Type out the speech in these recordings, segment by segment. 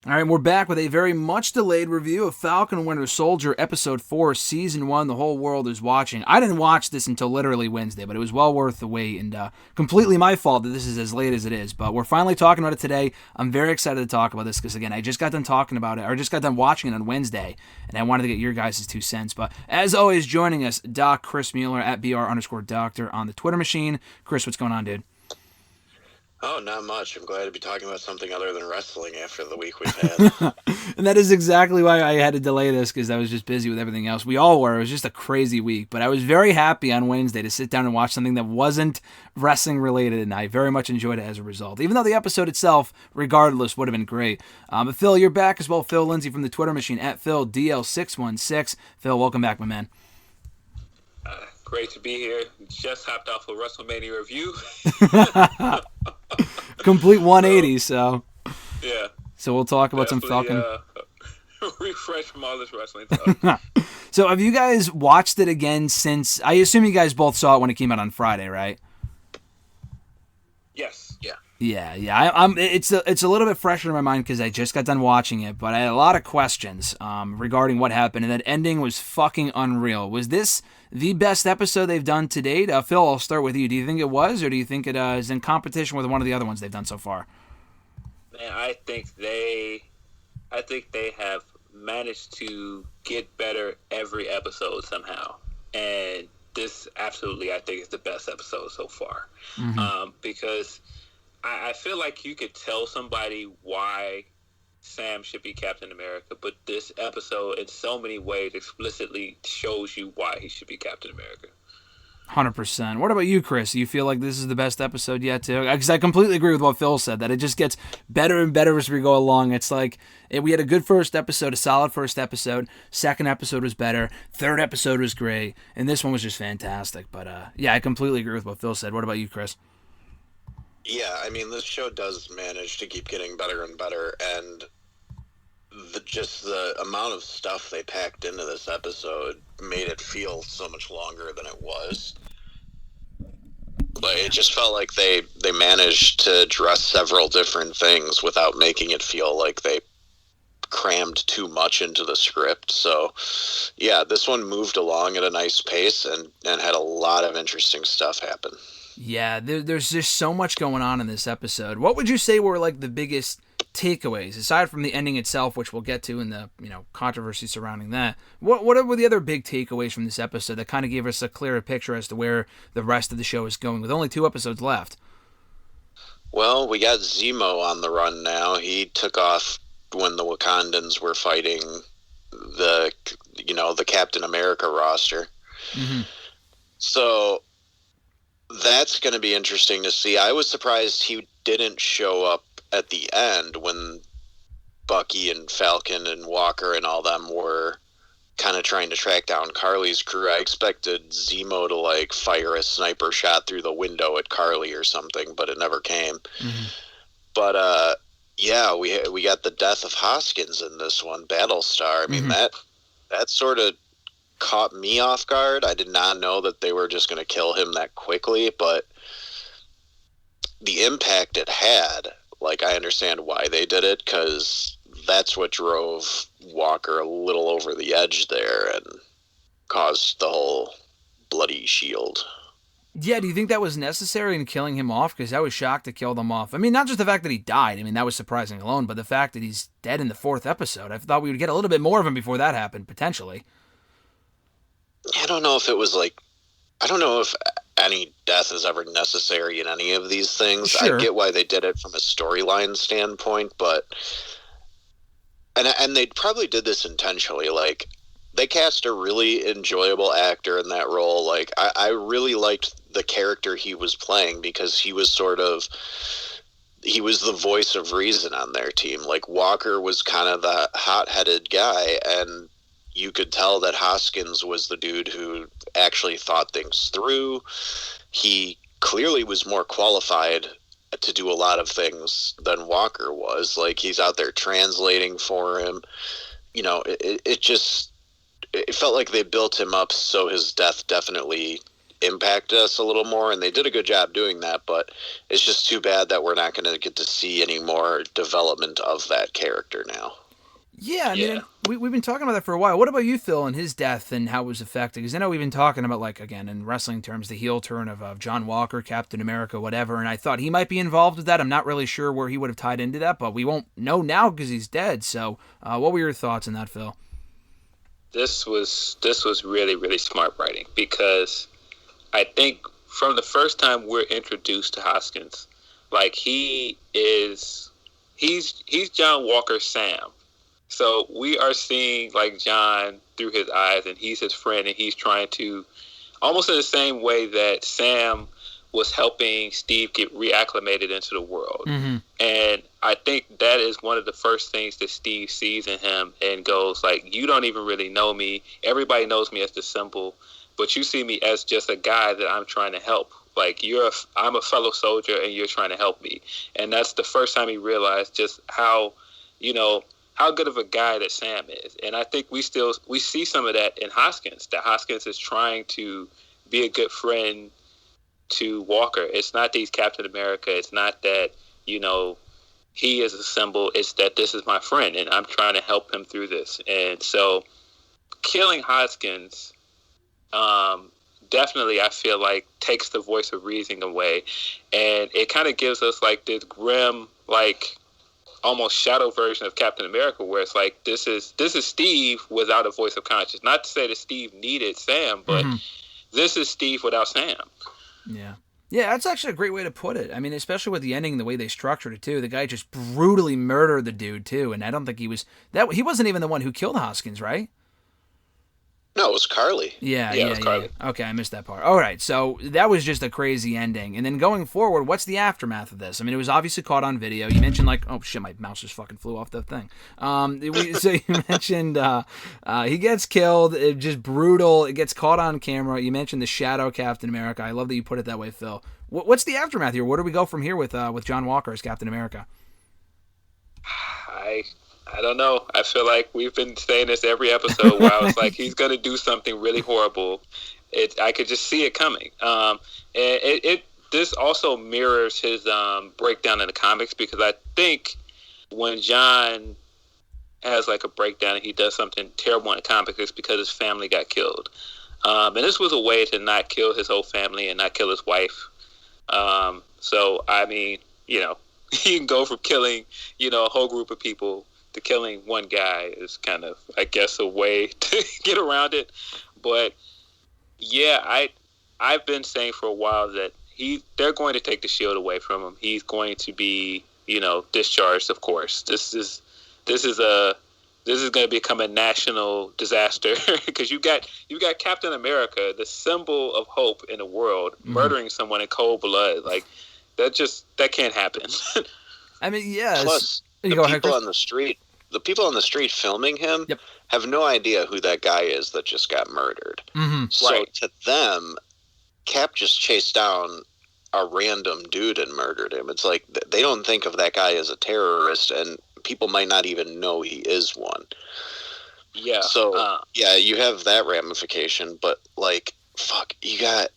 All right, we're back with a very much delayed review of Falcon and Winter Soldier, Episode 4, Season 1. The whole world is watching. I didn't watch this until literally Wednesday, but it was well worth the wait, and completely my fault that this is as late as it is. But we're finally talking about it today. I'm very excited to talk about this because, again, I just got done talking about it, or just got done watching it on Wednesday, and I wanted to get your guys' 2 cents. But as always, joining us, Doc Chris Mueller at BR_Doctor on the Twitter machine. Chris, what's going on, dude? Oh, not much. I'm glad to be talking about something other than wrestling after the week we've had. And that is exactly why I had to delay this, because I was just busy with everything else. We all were. It was just a crazy week. But I was very happy on Wednesday to sit down and watch something that wasn't wrestling related, and I very much enjoyed it as a result. Even though the episode itself, regardless, would have been great. But Phil, you're back as well. Phil Lindsey from the Twitter machine at PhilDL616. Phil, welcome back, my man. Great to be here. Just hopped off a WrestleMania review. Complete 180, so. Yeah. So we'll talk about some Falcon. Refresh from all this wrestling talk. So have you guys watched it again since, I assume you guys both saw it when it came out on Friday, right? Yes. Yeah. Yeah. It's a little bit fresher in my mind because I just got done watching it, but I had a lot of questions regarding what happened, and that ending was fucking unreal. Was this the best episode they've done to date? Phil, I'll start with you. Do you think it was, or do you think it is in competition with one of the other ones they've done so far? Man, I think they have managed to get better every episode somehow, and this absolutely, I think, is the best episode so far. Mm-hmm. Because I feel like you could tell somebody why Sam should be Captain America, but this episode, in so many ways, explicitly shows you why he should be Captain America. 100%. What about you, Chris? Do you feel like this is the best episode yet, too? Because I completely agree with what Phil said, that it just gets better and better as we go along. It's like, we had a good first episode, a solid first episode. Second episode was better. Third episode was great. And this one was just fantastic. But, yeah, I completely agree with what Phil said. What about you, Chris? Yeah, I mean, this show does manage to keep getting better and better, and the amount of stuff they packed into this episode made it feel so much longer than it was. But it just felt like they managed to address several different things without making it feel like they crammed too much into the script. So, yeah, this one moved along at a nice pace and had a lot of interesting stuff happen. Yeah, there's just so much going on in this episode. What would you say were like the biggest takeaways, aside from the ending itself, which we'll get to in the controversy surrounding that? What were the other big takeaways from this episode that kind of gave us a clearer picture as to where the rest of the show is going, with only 2 episodes left? Well, we got Zemo on the run now. He took off when the Wakandans were fighting the Captain America roster. Mm-hmm. So that's going to be interesting to see. I was surprised he didn't show up at the end when Bucky and Falcon and Walker and all them were kind of trying to track down Carly's crew. I expected Zemo to fire a sniper shot through the window at Carly or something, but it never came. Mm-hmm. But yeah, we got the death of Hoskins in this one, Battlestar. I mean, that sort of caught me off guard. I did not know that they were just going to kill him that quickly, but the impact it had, I understand why they did it, because that's what drove Walker a little over the edge there and caused the whole bloody shield. Yeah, do you think that was necessary in killing him off? Because I was shocked to kill them off. I mean, not just the fact that he died. I mean, that was surprising alone, but the fact that he's dead in the 4th episode. I thought we would get a little bit more of him before that happened, potentially. I don't know if it was I don't know if any death is ever necessary in any of these things. Sure. I get why they did it from a storyline standpoint, but and they probably did this intentionally. They cast a really enjoyable actor in that role. I really liked the character he was playing, because he was he was the voice of reason on their team. Walker was kind of the hot-headed guy, and you could tell that Hoskins was the dude who actually thought things through. He clearly was more qualified to do a lot of things than Walker was. He's out there translating for him. It felt like they built him up, so his death definitely impact us a little more, and they did a good job doing that, but it's just too bad that we're not going to get to see any more development of that character now. Yeah, I mean, we've been talking about that for a while. What about you, Phil, and his death and how it was affected? Because I know we've been talking about, like, again, in wrestling terms, the heel turn of John Walker, Captain America, whatever, and I thought he might be involved with that. I'm not really sure where he would have tied into that, but we won't know now because he's dead. So what were your thoughts on that, Phil? This was really, really smart writing, because I think from the first time we're introduced to Hoskins, like, he's John Walker's Sam. So we are seeing, like, John through his eyes, and he's his friend, and he's trying to, almost in the same way that Sam was helping Steve get reacclimated into the world. Mm-hmm. And I think that is one of the first things that Steve sees in him and goes, like, you don't even really know me. Everybody knows me as the symbol, but you see me as just a guy that I'm trying to help. Like, I'm a fellow soldier, and you're trying to help me. And that's the first time he realized just how good of a guy that Sam is. And I think we see some of that in Hoskins, that Hoskins is trying to be a good friend to Walker. It's not that he's Captain America. It's not that, he is a symbol. It's that this is my friend, and I'm trying to help him through this. And so killing Hoskins definitely, I feel like, takes the voice of reason away. And it kind of gives us, like, this grim, like, almost shadow version of Captain America, where it's like, this is Steve without a voice of conscience. Not to say that Steve needed Sam, but this is Steve without Sam. Yeah. Yeah, that's actually a great way to put it. I mean, especially with the ending, the way they structured it, too. The guy just brutally murdered the dude, too, and I don't think he wasn't even the one who killed Hoskins, right? No, it was Carly. Yeah, it was Carly. Yeah. Okay, I missed that part. All right, so that was just a crazy ending. And then going forward, what's the aftermath of this? I mean, it was obviously caught on video. You mentioned, like, oh shit, my mouse just fucking flew off the thing. So you mentioned he gets killed. It just brutal. It gets caught on camera. You mentioned the shadow Captain America. I love that you put it that way, Phil. What's the aftermath here? Where do we go from here with John Walker as Captain America? I don't know. I feel like we've been saying this every episode where I was like, he's going to do something really horrible. I could just see it coming. And this also mirrors his breakdown in the comics, because I think when John has, like, a breakdown and he does something terrible in the comics, it's because his family got killed. And this was a way to not kill his whole family and not kill his wife. So, I mean, you can go from killing, a whole group of people to killing one guy is kind of, I guess, a way to get around it. But yeah, I've been saying for a while that they're going to take the shield away from him. He's going to be, discharged, of course. This is going to become a national disaster, because you got Captain America, the symbol of hope in the world, murdering someone in cold blood. Like, that can't happen. I mean, yeah. Plus, the people on the street filming him have no idea who that guy is that just got murdered. Mm-hmm. So to them, Cap just chased down a random dude and murdered him. It's like they don't think of that guy as a terrorist, and people might not even know he is one. Yeah. So, you have that ramification, but, like, fuck, you got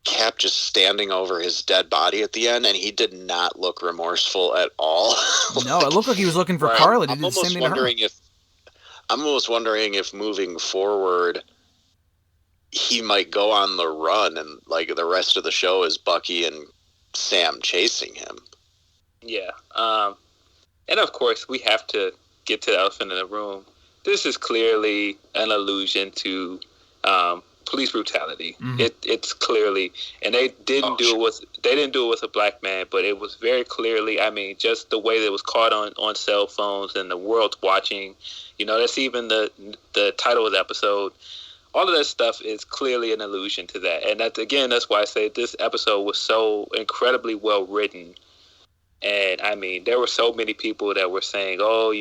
Cap just standing over his dead body at the end, and he did not look remorseful at all. No, it looked like he was looking for Carla. I'm almost wondering if moving forward, he might go on the run, and, like, the rest of the show is Bucky and Sam chasing him. Yeah. And of course, we have to get to the elephant in the room. This is clearly an allusion to police brutality. Mm-hmm. It's clearly, and they didn't do it with a black man, but it was very clearly, I mean, just the way that it was caught on cell phones and the world's watching. That's even the title of the episode. All of that stuff is clearly an allusion to that. And that's why I say this episode was so incredibly well written. And I mean, there were so many people that were saying, oh,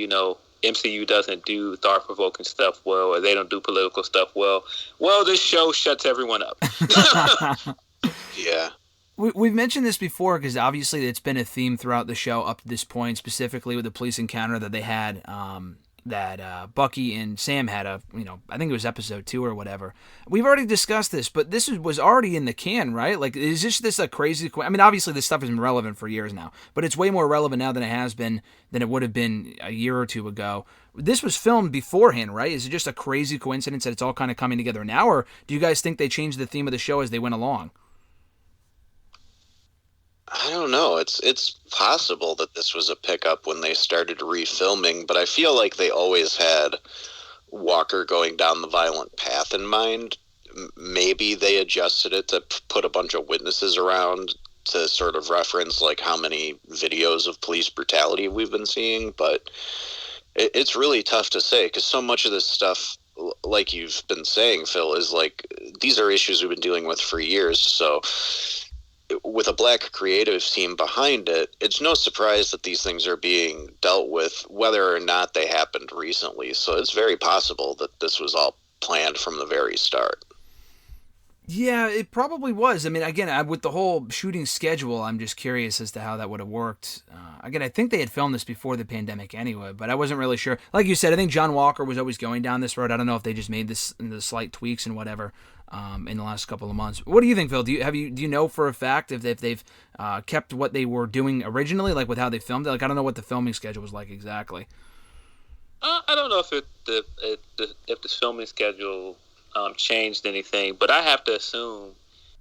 MCU doesn't do thought-provoking stuff well, or they don't do political stuff well. Well, this show shuts everyone up. Yeah. We've mentioned this before, because obviously it's been a theme throughout the show up to this point, specifically with the police encounter that they had, that Bucky and Sam had I think it was episode 2 or whatever. We've already discussed this, but this was already in the can, right? Like, is this a crazy? I mean, obviously this stuff has been relevant for years now, but it's way more relevant now than it would have been a year or two ago. This was filmed beforehand, right? Is it just a crazy coincidence that it's all kind of coming together now, or do you guys think they changed the theme of the show as they went along? I don't know. It's possible that this was a pickup when they started refilming, but I feel like they always had Walker going down the violent path in mind. Maybe they adjusted it to put a bunch of witnesses around to sort of reference like how many videos of police brutality we've been seeing, but it's really tough to say because so much of this stuff, like you've been saying, Phil, is like these are issues we've been dealing with for years. So with a black creative team behind it, it's no surprise that these things are being dealt with, whether or not they happened recently. So it's very possible that this was all planned from the very start. Yeah, it probably was. I mean, again, with the whole shooting schedule, I'm just curious as to how that would have worked. Again, I think they had filmed this before the pandemic anyway, but I wasn't really sure. Like you said, I think John Walker was always going down this road. I don't know if they just made the slight tweaks and whatever in the last couple of months. What do you think, Phil? Do you know for a fact if they've kept what they were doing originally, like with how they filmed it? Like, I don't know what the filming schedule was like exactly. I don't know if the filming schedule changed anything, but I have to assume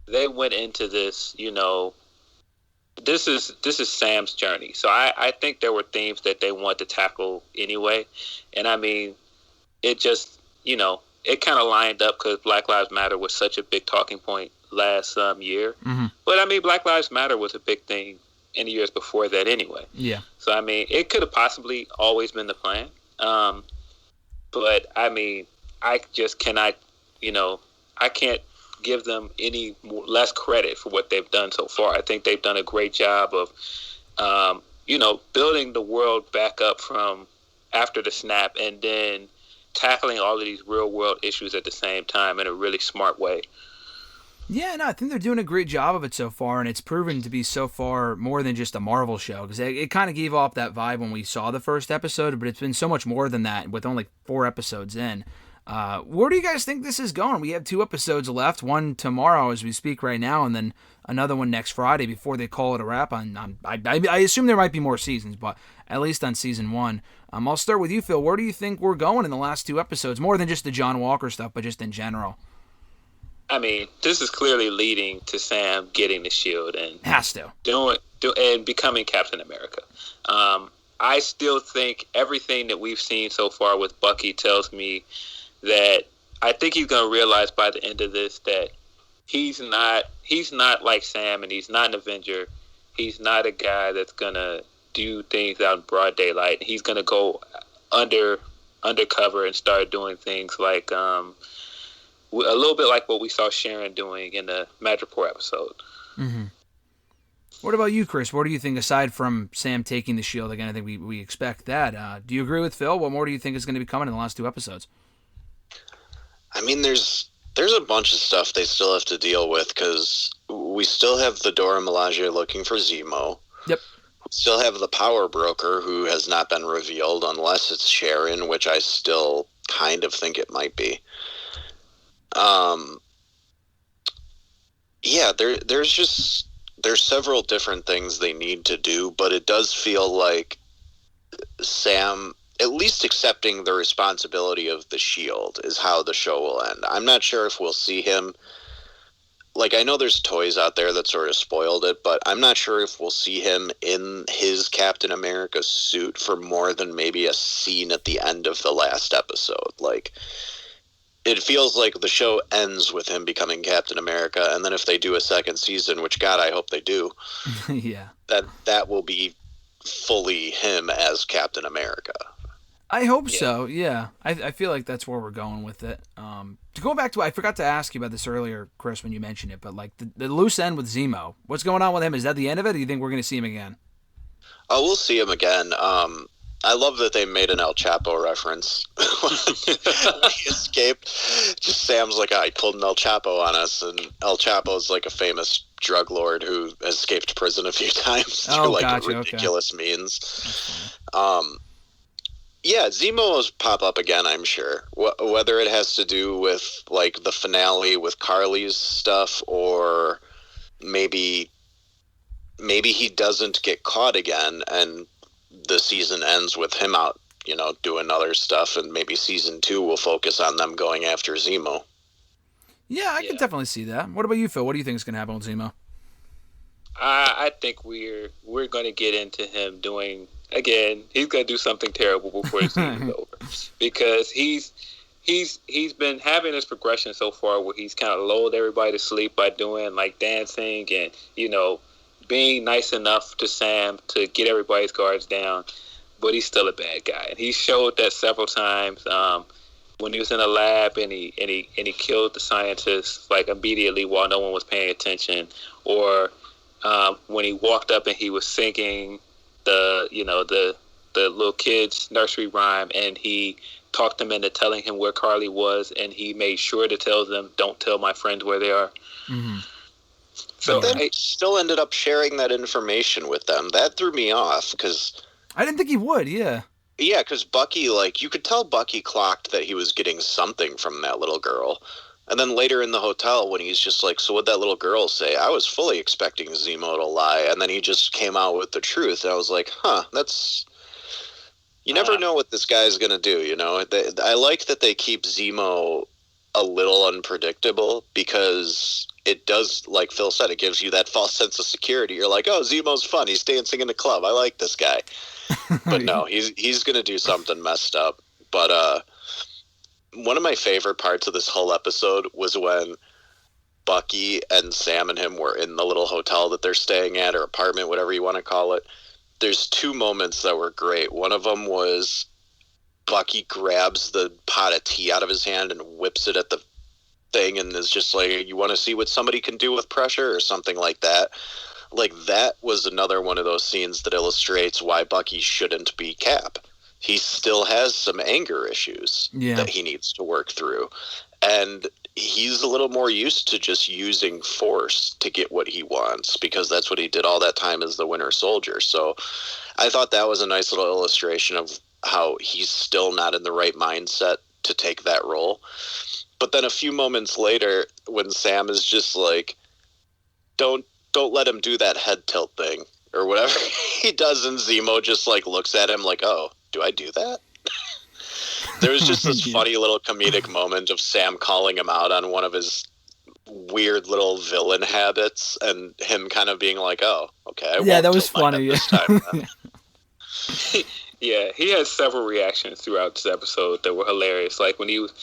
they went into this, this is Sam's journey. So I think there were themes that they wanted to tackle anyway. And I mean, it just, it kind of lined up because Black Lives Matter was such a big talking point last year. Mm-hmm. But I mean, Black Lives Matter was a big thing in the years before that anyway. Yeah. So I mean, it could have possibly always been the plan. But I mean, I just cannot, I can't give them any less credit for what they've done so far. I think they've done a great job of, building the world back up from after the snap and then tackling all of these real world issues at the same time in a really smart way. Yeah, no, I think they're doing a great job of it so far, and it's proven to be so far more than just a Marvel show, because it kind of gave off that vibe when we saw the first episode, but it's been so much more than that with only 4 episodes in. Where do you guys think this is going? We have 2 episodes left, one tomorrow as we speak right now, and then another one next Friday before they call it a wrap on I assume there might be more seasons, but at least on season 1. I'll start with you, Phil. Where do you think we're going in the last 2 episodes? More than just the John Walker stuff, but just in general. I mean, this is clearly leading to Sam getting the shield and has to and becoming Captain America. I still think everything that we've seen so far with Bucky tells me that I think he's going to realize by the end of this that he's not like Sam, and he's not an Avenger. He's not a guy that's going to do things out in broad daylight. He's going to go undercover and start doing things like a little bit like what we saw Sharon doing in the Madripoor episode. Mm-hmm. What about you, Chris? What do you think, aside from Sam taking the shield? Again, I think we expect that. Do you agree with Phil? What more do you think is going to be coming in the last 2 episodes? I mean, there's a bunch of stuff they still have to deal with because we still have the Dora Milaje looking for Zemo. Yep. We still have the Power Broker who has not been revealed unless it's Sharon, which I still kind of think it might be. Yeah, there's several different things they need to do, but it does feel like Sam, at least accepting the responsibility of the shield, is how the show will end. I'm not sure if we'll see him. Like, I know there's toys out there that sort of spoiled it, but I'm not sure if we'll see him in his Captain America suit for more than maybe a scene at the end of the last episode. Like, it feels like the show ends with him becoming Captain America, and then if they do a second season, which, God, I hope they do, yeah, that will be fully him as Captain America. I hope so, yeah. I feel like that's where we're going with it. To go back to, I forgot to ask you about this earlier, Chris, when you mentioned it, but like the loose end with Zemo, what's going on with him? Is that the end of it, or do you think we're going to see him again? Oh, we'll see him again. I love that they made an El Chapo reference when he escaped. Just Sam's like, he pulled an El Chapo on us, and El Chapo's like a famous drug lord who escaped prison a few times through ridiculous means. Yeah, Zemo will pop up again, I'm sure. Whether it has to do with, like, the finale with Carly's stuff, or maybe he doesn't get caught again, and the season ends with him out, doing other stuff, and maybe season 2 will focus on them going after Zemo. Yeah, I can definitely see that. What about you, Phil? What do you think is going to happen with Zemo? I think we're going to get into him doing, again, he's going to do something terrible before the season's over, because he's been having this progression so far where he's kind of lulled everybody to sleep by doing like dancing and being nice enough to Sam to get everybody's guards down, but he's still a bad guy, and he showed that several times. When he was in a lab and he killed the scientists like immediately while no one was paying attention, or when he walked up and he was singing the little kids nursery rhyme, and he talked them into telling him where Carly was, and he made sure to tell them, "Don't tell my friends where they are." Mm-hmm. So but then he still ended up sharing that information with them. That threw me off, because I didn't think he would. Yeah. Yeah, because Bucky, like, you could tell Bucky clocked that he was getting something from that little girl. And then later in the hotel, when he's just like, so what'd that little girl say? I was fully expecting Zemo to lie. And then he just came out with the truth. And I was like, that's... You never know what this guy's going to do, I like that they keep Zemo a little unpredictable, because it does, like Phil said, it gives you that false sense of security. You're like, oh, Zemo's fun. He's dancing in the club. I like this guy. But no, he's going to do something messed up. But one of my favorite parts of this whole episode was when Bucky and Sam and him were in the little hotel that they're staying at, or apartment, whatever you want to call it. There's 2 moments that were great. One of them was Bucky grabs the pot of tea out of his hand and whips it at the thing, and is just like, you want to see what somebody can do with pressure, or something like that. Like, that was another one of those scenes that illustrates why Bucky shouldn't be Cap. He still has some anger issues that he needs to work through. And he's a little more used to just using force to get what he wants, because that's what he did all that time as the Winter Soldier. So I thought that was a nice little illustration of how he's still not in the right mindset to take that role. But then a few moments later, when Sam is just like, don't let him do that head tilt thing, or whatever he does, and Zemo just like looks at him like, oh, do I do that? There was just this funny little comedic moment of Sam calling him out on one of his weird little villain habits, and him kind of being like, oh, okay. That was funny. This time, Yeah, he had several reactions throughout this episode that were hilarious. Like when he was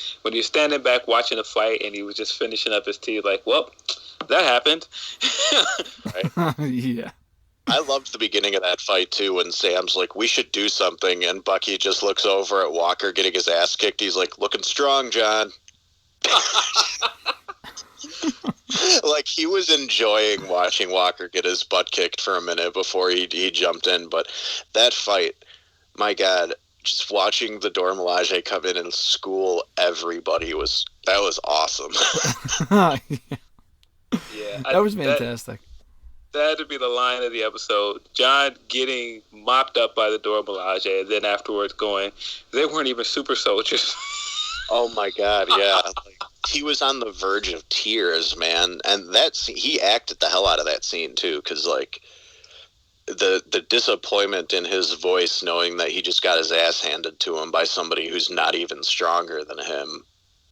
standing back watching the fight, and he was just finishing up his tea, like, well, that happened. Right? Yeah. I loved the beginning of that fight, too, when Sam's like, we should do something, and Bucky just looks over at Walker getting his ass kicked. He's like, looking strong, John. Like, he was enjoying watching Walker get his butt kicked for a minute before he jumped in. But that fight, my God, just watching the Dora Milaje come in and school everybody was awesome. Yeah, that was fantastic. That had to be the line of the episode. John getting mopped up by the Dora Milaje, and then afterwards going, they weren't even super soldiers. Oh my God, yeah. Like, he was on the verge of tears, man. And he acted the hell out of that scene, too, because, like, the disappointment in his voice, knowing that he just got his ass handed to him by somebody who's not even stronger than him.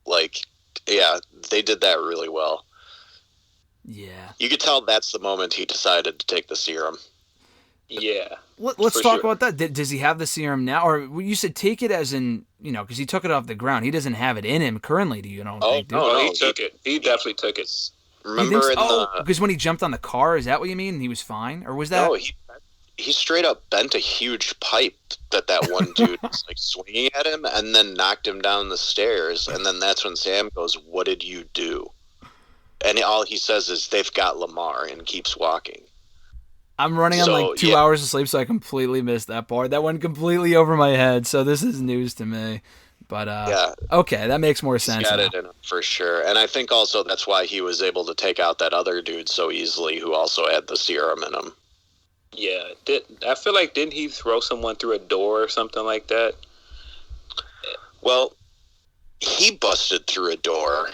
Like, yeah, they did that really well. Yeah. You could tell that's the moment he decided to take the serum. Yeah. Let's talk about that. Does he have the serum now? Or you said take it as in, because he took it off the ground. He doesn't have it in him currently, do you know? No, he took it. He definitely took it. Remember because when he jumped on the car, is that what you mean? He was fine? Or was that... No, he straight up bent a huge pipe that one dude was like swinging at him, and then knocked him down the stairs. And then that's when Sam goes, what did you do? And all he says is, they've got Lamar, and keeps walking. I'm running on like 2 hours of sleep, so I completely missed that part. That went completely over my head, so this is news to me. But, okay, that makes more sense. He's got it in him for sure. And I think also that's why he was able to take out that other dude so easily, who also had the serum in him. Yeah. I feel like, didn't he throw someone through a door or something like that? Well, he busted through a door,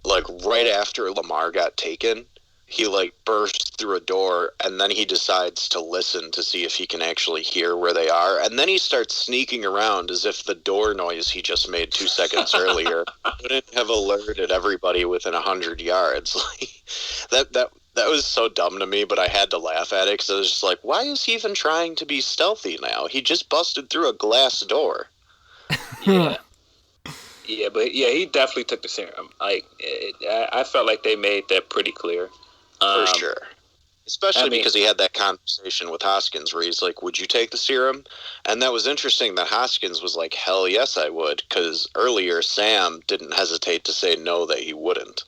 like, right after Lamar got taken. He, like, burst through a door, and then he decides to listen to see if he can actually hear where they are. And then he starts sneaking around as if the door noise he just made 2 seconds earlier wouldn't have alerted everybody within 100 yards. Like, that was so dumb to me, but I had to laugh at it because I was just like, why is he even trying to be stealthy now? He just busted through a glass door. Yeah. Yeah, but yeah, he definitely took the serum. Like, I felt like they made that pretty clear. For sure. Especially because he had that conversation with Hoskins where he's like, would you take the serum? And that was interesting that Hoskins was like, hell yes, I would. Because earlier, Sam didn't hesitate to say no that he wouldn't.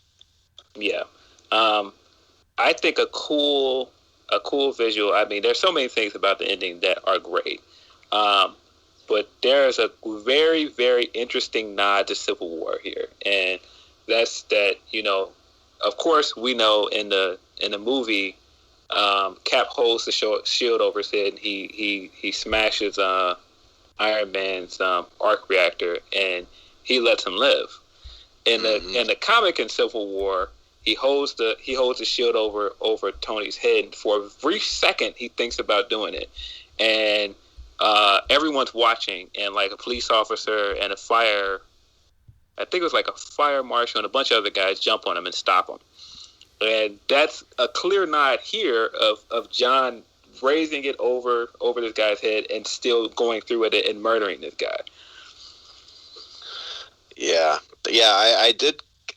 Yeah. I think a cool visual. I mean, there's so many things about the ending that are great. But there's a very, very interesting nod to Civil War here. And that's that, of course, we know in the movie, Cap holds the shield over his head and he smashes Iron Man's arc reactor and he lets him live. In the comic in Civil War, he holds the shield over Tony's head, and for a brief second he thinks about doing it. And everyone's watching, and like a police officer and I think it was like a fire marshal and a bunch of other guys jump on him and stop him. And that's a clear nod here of John raising it over this guy's head and still going through with it and murdering this guy. Yeah.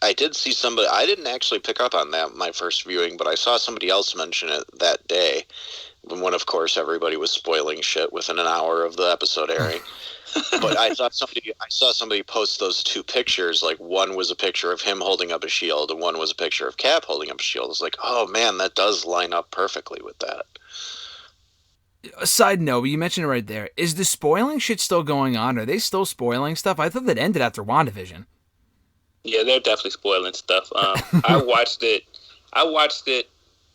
I did see somebody. I didn't actually pick up on that my first viewing, but I saw somebody else mention it that day. When, of course, everybody was spoiling shit within an hour of the episode airing. But I saw somebody post those two pictures. Like, one was a picture of him holding up a shield, and one was a picture of Cap holding up a shield. It's like, oh man, that does line up perfectly with that. A side note, you mentioned it right there. Is the spoiling shit still going on? Are they still spoiling stuff? I thought that ended after WandaVision. Yeah, they're definitely spoiling stuff. I watched it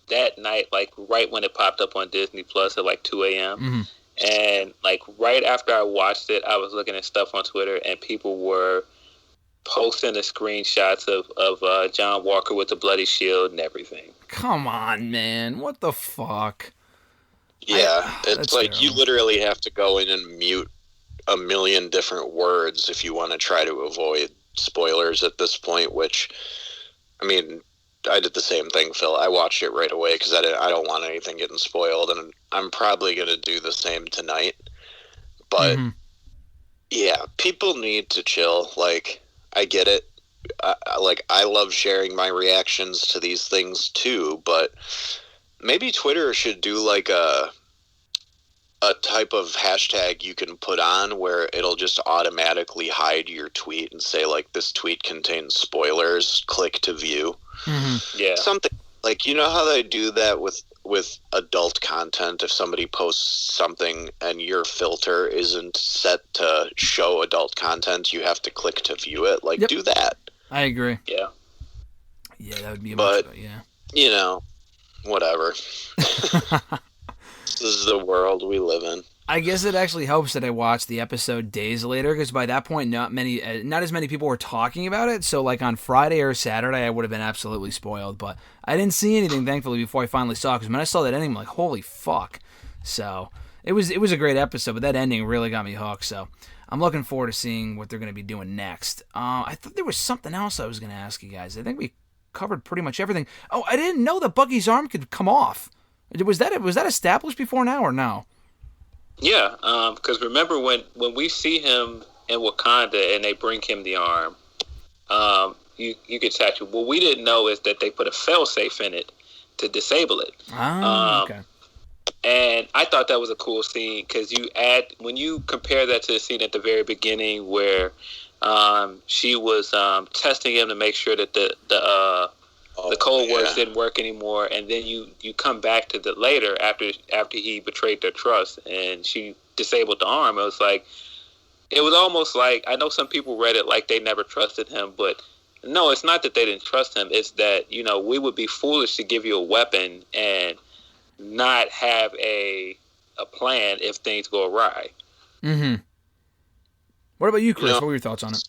that night, like right when it popped up on Disney Plus at like 2 a.m. Mm-hmm. And like right after I watched it, I was looking at stuff on Twitter, and people were posting the screenshots of John Walker with the bloody shield and everything. Come on, man. What the fuck? Yeah, it's like terrible. You literally have to go in and mute a million different words if you want to try to avoid spoilers at this point, which, I mean, I did the same thing, Phil. I watched it right away because I don't want anything getting spoiled, and I'm probably going to do the same tonight. But, yeah, people need to chill. Like, I get it. I love sharing my reactions to these things, too, but maybe Twitter should do, like, a type of hashtag you can put on where it'll just automatically hide your tweet and say, like, this tweet contains spoilers, click to view. Mm-hmm. Yeah. Something like, you know how they do that with adult content? If somebody posts something and your filter isn't set to show adult content, you have to click to view it. Like, do that. I agree. Yeah. Yeah, that would be But, much better, yeah. You know, whatever. This is the world we live in. I guess it actually helps that I watched the episode days later, because by that point, not as many people were talking about it. So, like on Friday or Saturday, I would have been absolutely spoiled. But I didn't see anything, thankfully, before I finally saw it. Because when I saw that ending, I'm like, holy fuck! So it was a great episode, but that ending really got me hooked. So I'm looking forward to seeing what they're going to be doing next. I thought there was something else I was going to ask you guys. I think we covered pretty much everything. Oh, I didn't know that Bucky's arm could come off. Was that established before now or no? Yeah, because remember when we see him in Wakanda and they bring him the arm, you get tattooed. What we didn't know is that they put a failsafe in it to disable it. Okay. And I thought that was a cool scene because when you compare that to the scene at the very beginning where she was testing him to make sure that the cold words didn't work anymore, and then you come back to the later after he betrayed their trust and she disabled the arm. It was almost like, I know some people read it like they never trusted him, but no, it's not that they didn't trust him. It's that, we would be foolish to give you a weapon and not have a plan if things go awry. Mm-hmm. What about you, Chris? You know, what were your thoughts on it?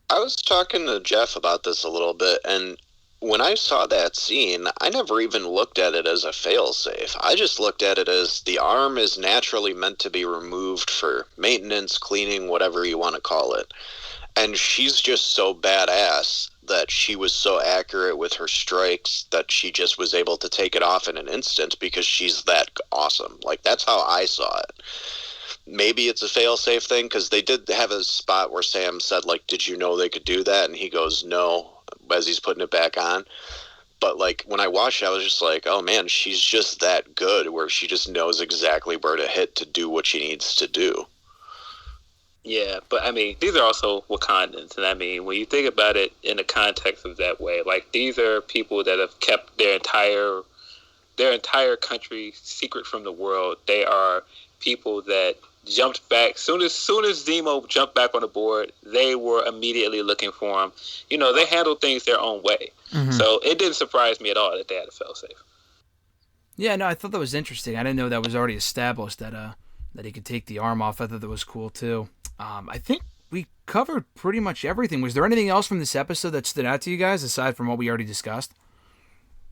I was talking to Jeff about this a little bit, and when I saw that scene, I never even looked at it as a failsafe. I just looked at it as the arm is naturally meant to be removed for maintenance, cleaning, whatever you want to call it. And she's just so badass that she was so accurate with her strikes that she just was able to take it off in an instant because she's that awesome. Like, that's how I saw it. Maybe it's a fail-safe thing, because they did have a spot where Sam said, like, did you know they could do that? And he goes, no, as he's putting it back on. But, like, when I watched it, I was just like, oh, man, she's just that good, where she just knows exactly where to hit to do what she needs to do. Yeah, but I mean, these are also Wakandans, and I mean, when you think about it in the context of that way, like, these are people that have kept their entire country secret from the world. They are people that jumped back soon as Zemo jumped back on the board. They were immediately looking for him. You know, they handled things their own way, so it didn't surprise me at all that they had a failsafe. Yeah, no, I thought that was interesting. I didn't know that was already established that he could take the arm off. I thought that was cool too. I think we covered pretty much everything. Was there anything else from this episode that stood out to you guys aside from what we already discussed?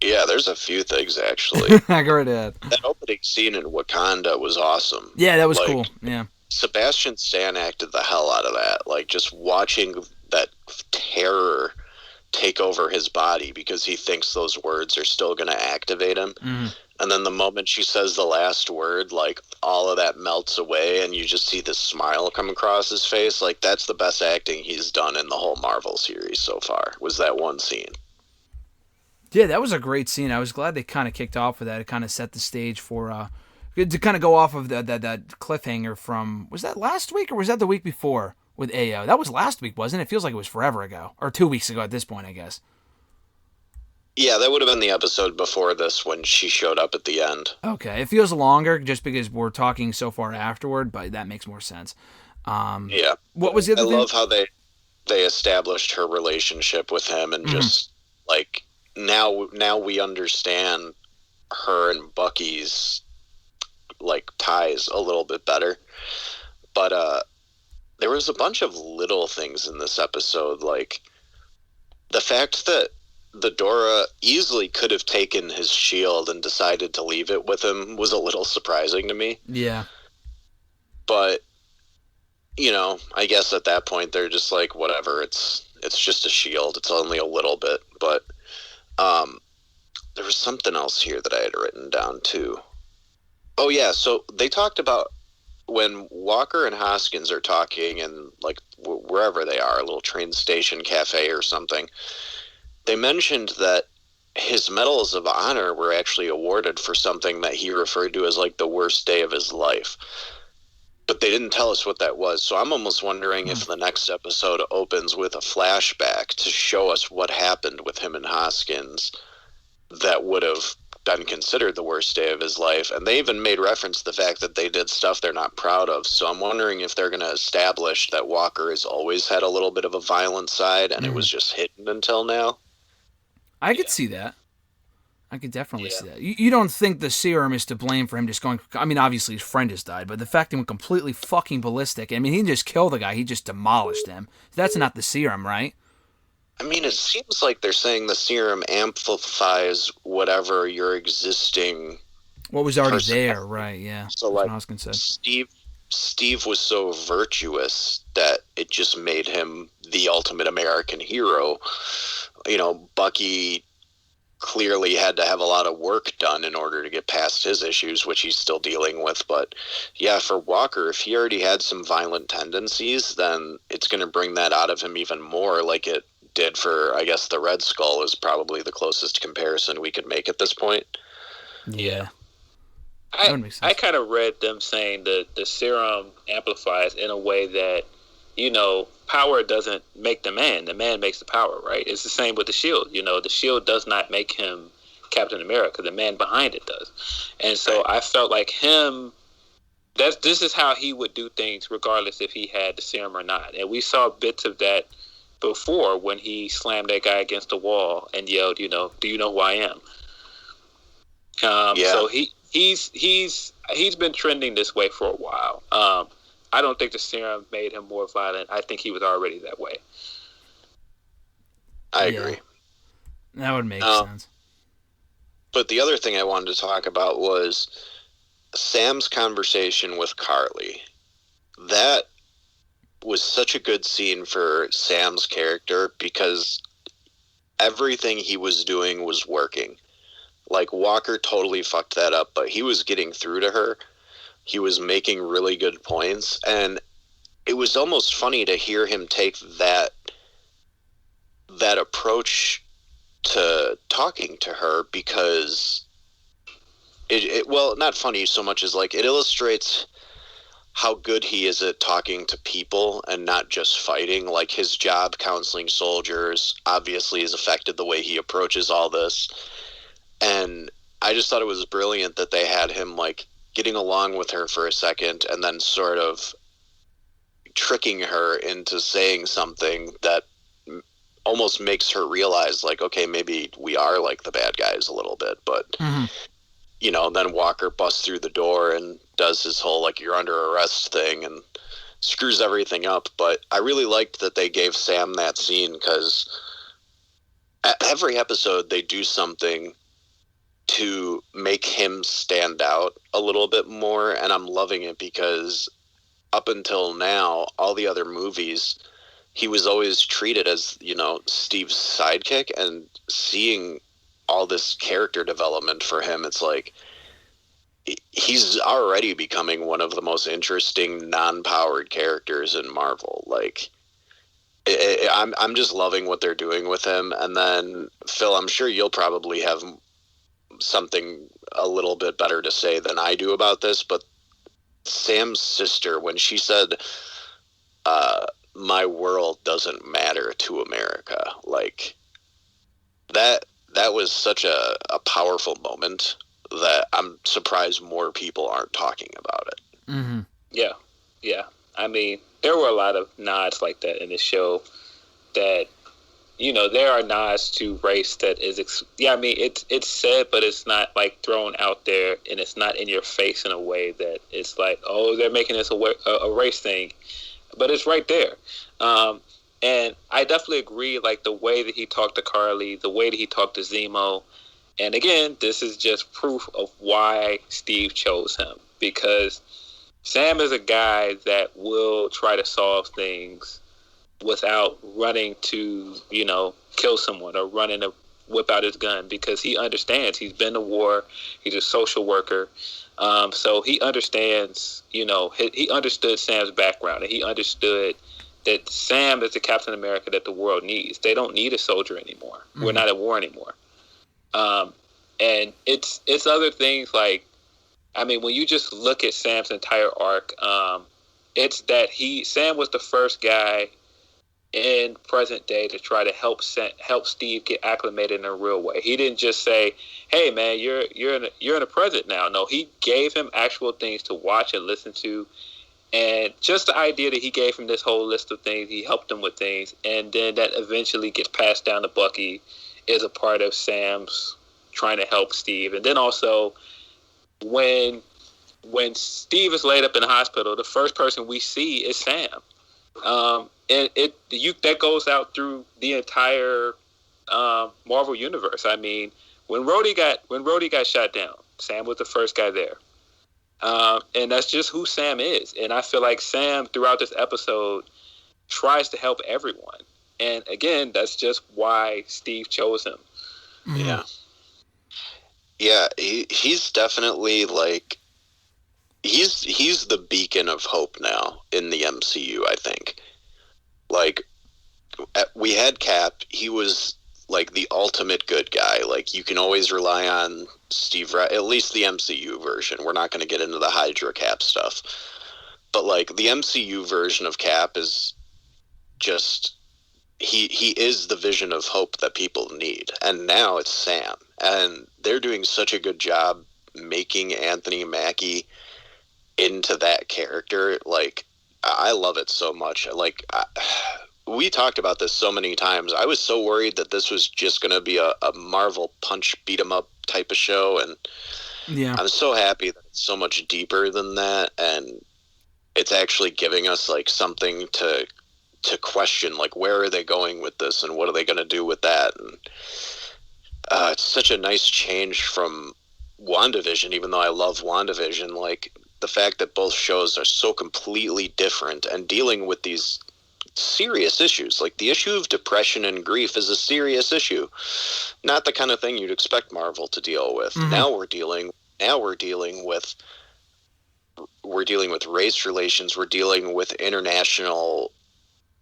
Yeah, there's a few things, actually. I go ahead. That opening scene in Wakanda was awesome. Yeah, that was cool. Yeah. Sebastian Stan acted the hell out of that. Like, just watching that terror take over his body because he thinks those words are still going to activate him. And then the moment she says the last word, like, all of that melts away and you just see this smile come across his face. Like, that's the best acting he's done in the whole Marvel series so far, was that one scene. Yeah, that was a great scene. I was glad they kind of kicked off with that. It kind of set the stage for to kind of go off of that cliffhanger from, was that last week or was that the week before with AO? That was last week, wasn't it? It feels like it was forever ago, or 2 weeks ago at this point, I guess. Yeah, that would have been the episode before this when she showed up at the end. Okay, it feels longer just because we're talking so far afterward, but that makes more sense. Yeah. What was the other thing? I love how they established her relationship with him and just, like, now we understand her and Bucky's, like, ties a little bit better. But there was a bunch of little things in this episode, like the fact that the Dora easily could have taken his shield and decided to leave it with him was a little surprising to me. Yeah. But, you know, I guess at that point they're just like, whatever, it's just a shield. It's only a little bit. But there was something else here that I had written down too. Oh yeah, so they talked about when Walker and Hoskins are talking in, like, wherever they are, a little train station cafe or something. They mentioned that his medals of honor were actually awarded for something that he referred to as, like, the worst day of his life. But they didn't tell us what that was, so I'm almost wondering if the next episode opens with a flashback to show us what happened with him and Hoskins that would have been considered the worst day of his life. And they even made reference to the fact that they did stuff they're not proud of. So I'm wondering if they're going to establish that Walker has always had a little bit of a violent side and it was just hidden until now. I could see that. I could definitely see that. You don't think the serum is to blame for him just going... I mean, obviously his friend has died, but the fact he went completely fucking ballistic... I mean, he didn't just kill the guy, he just demolished him. That's not the serum, right? I mean, it seems like they're saying the serum amplifies whatever your existing... What was already there, right, yeah. So, like, Hoskins said. Steve was so virtuous that it just made him the ultimate American hero. You know, Bucky clearly had to have a lot of work done in order to get past his issues, which he's still dealing with. But yeah, for Walker, if he already had some violent tendencies, then it's going to bring that out of him even more, like it did for, I guess, the Red Skull is probably the closest comparison we could make at this point. Yeah. I kind of read them saying that the serum amplifies in a way that, you know, power doesn't make the man makes the power, right? It's the same with the shield. You know, the shield does not make him Captain America. The man behind it does. And so I felt like this is how he would do things regardless if he had the serum or not. And we saw bits of that before when he slammed that guy against the wall and yelled, you know, do you know who I am? So he's been trending this way for a while. I don't think the serum made him more violent. I think he was already that way. I agree. That would make sense. But the other thing I wanted to talk about was Sam's conversation with Carly. That was such a good scene for Sam's character because everything he was doing was working. Like, Walker totally fucked that up, but he was getting through to her. He was making really good points, and it was almost funny to hear him take that approach to talking to her, because well, not funny so much as like it illustrates how good he is at talking to people and not just fighting. Like, his job counseling soldiers obviously has affected the way he approaches all this. And I just thought it was brilliant that they had him like getting along with her for a second and then sort of tricking her into saying something that almost makes her realize, like, okay, maybe we are like the bad guys a little bit. But you know, then Walker busts through the door and does his whole like you're under arrest thing and screws everything up. But I really liked that they gave Sam that scene, because every episode they do something to make him stand out a little bit more, and I'm loving it, because up until now, all the other movies, he was always treated as, you know, Steve's sidekick, and seeing all this character development for him, it's like he's already becoming one of the most interesting non-powered characters in Marvel. Like, I'm just loving what they're doing with him. And then, Phil, I'm sure you'll probably have something a little bit better to say than I do about this, but Sam's sister, when she said, my world doesn't matter to America, like, that was such a powerful moment that I'm surprised more people aren't talking about it. Yeah. I mean, there were a lot of nods like that in the show that, you know, there are nods to race that is, I mean, it's said, but it's not like thrown out there, and it's not in your face in a way that it's like, oh, they're making this a race thing, but it's right there. And I definitely agree, like, the way that he talked to Carly, the way that he talked to Zemo. And again, this is just proof of why Steve chose him, because Sam is a guy that will try to solve things without running to, you know, kill someone or running to whip out his gun, because he understands. He's been to war. He's a social worker. So he understands, you know, he understood Sam's background, and he understood that Sam is the Captain America that the world needs. They don't need a soldier anymore. We're not at war anymore. And it's other things like, I mean, when you just look at Sam's entire arc, it's that Sam was the first guy in present day to try to help Steve get acclimated in a real way. He didn't just say, "Hey, man, you're in the present now." No, he gave him actual things to watch and listen to, and just the idea that he gave him this whole list of things, he helped him with things, and then that eventually gets passed down to Bucky, is a part of Sam's trying to help Steve. And then also, when Steve is laid up in the hospital, the first person we see is Sam. And that goes out through the entire Marvel universe. I mean, when Rhodey got shot down, Sam was the first guy there, and that's just who Sam is. And I feel like Sam, throughout this episode, tries to help everyone. And again, that's just why Steve chose him. Yeah, he's definitely like he's the beacon of hope now in the MCU, I think. Like, we had Cap, he was like the ultimate good guy. Like, you can always rely on Steve, at least the MCU version. We're not going to get into the Hydra Cap stuff. But like, the MCU version of Cap is just, he is the vision of hope that people need. And now it's Sam. And they're doing such a good job making Anthony Mackie into that character. Like, I love it so much. Like, we talked about this so many times. I was so worried that this was just going to be a Marvel punch beat 'em up type of show, and I'm so happy that it's so much deeper than that. And it's actually giving us like something to question, like where are they going with this and what are they going to do with that. And it's such a nice change from WandaVision, even though I love WandaVision. Like the fact that both shows are so completely different and dealing with these serious issues. Like the issue of depression and grief is a serious issue, not the kind of thing you'd expect Marvel to deal with. Mm-hmm. Now we're dealing with race relations. We're dealing with international,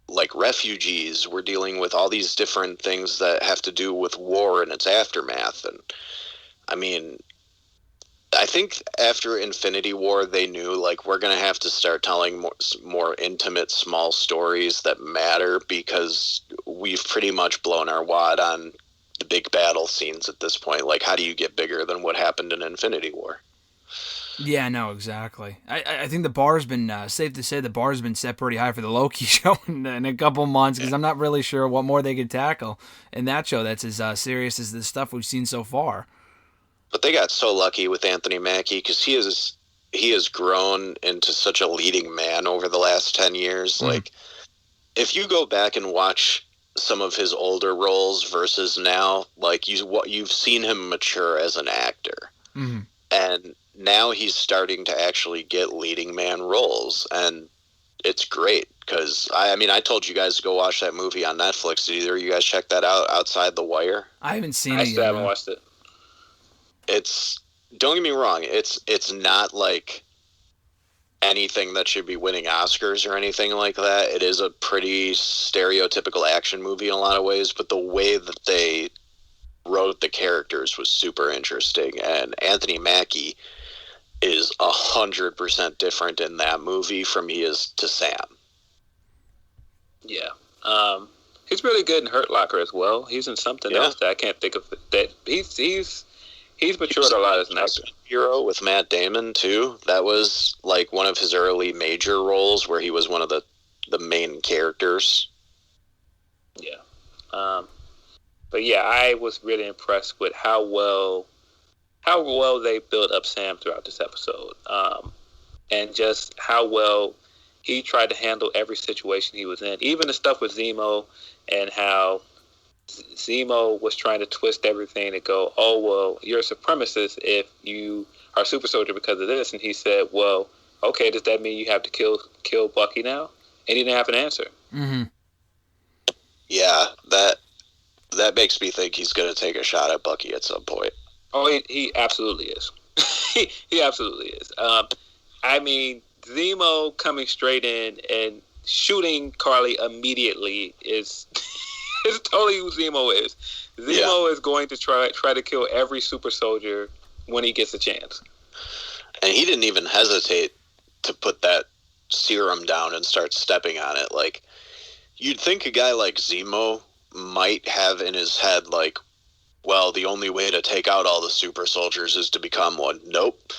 like, refugees. We're dealing with all these different things that have to do with war and its aftermath. And I mean, I think after Infinity War, they knew, like, we're going to have to start telling more intimate, small stories that matter, because we've pretty much blown our wad on the big battle scenes at this point. Like, how do you get bigger than what happened in Infinity War? Yeah, no, exactly. I think the bar's been, safe to say the bar's been set pretty high for the Loki show in a couple months, because I'm not really sure what more they could tackle in that show that's as serious as the stuff we've seen so far. But they got so lucky with Anthony Mackie, because he has grown into such a leading man over the last 10 years. Mm. Like, if you go back and watch some of his older roles versus now, like, you've seen him mature as an actor. Mm. And now he's starting to actually get leading man roles, and it's great. Because I told you guys to go watch that movie on Netflix. Did either of you guys check that out, Outside the Wire? I haven't seen I it still yet. haven't watched it. Don't get me wrong, it's not like anything that should be winning Oscars or anything like that. It is a pretty stereotypical action movie in a lot of ways, but the way that they wrote the characters was super interesting, and Anthony Mackie is 100% different in that movie from he is to Sam. Yeah. He's really good in Hurt Locker as well. He's in something else that I can't think of. That he's matured a lot as an actor. Hero with Matt Damon too. That was like one of his early major roles where he was one of the main characters. Yeah. But yeah, I was really impressed with how well they built up Sam throughout this episode, and just how well he tried to handle every situation he was in, even the stuff with Zemo, and how Zemo was trying to twist everything to go, oh, well, you're a supremacist if you are a super soldier because of this. And he said, well, okay, does that mean you have to kill Bucky now? And he didn't have an answer. Mm-hmm. Yeah, that makes me think he's going to take a shot at Bucky at some point. Oh, he absolutely is. he absolutely is. Zemo coming straight in and shooting Carly immediately is totally who Zemo is. Zemo is going to try to kill every super soldier when he gets a chance. And he didn't even hesitate to put that serum down and start stepping on it. Like, you'd think a guy like Zemo might have in his head, like, well, the only way to take out all the super soldiers is to become one. Nope.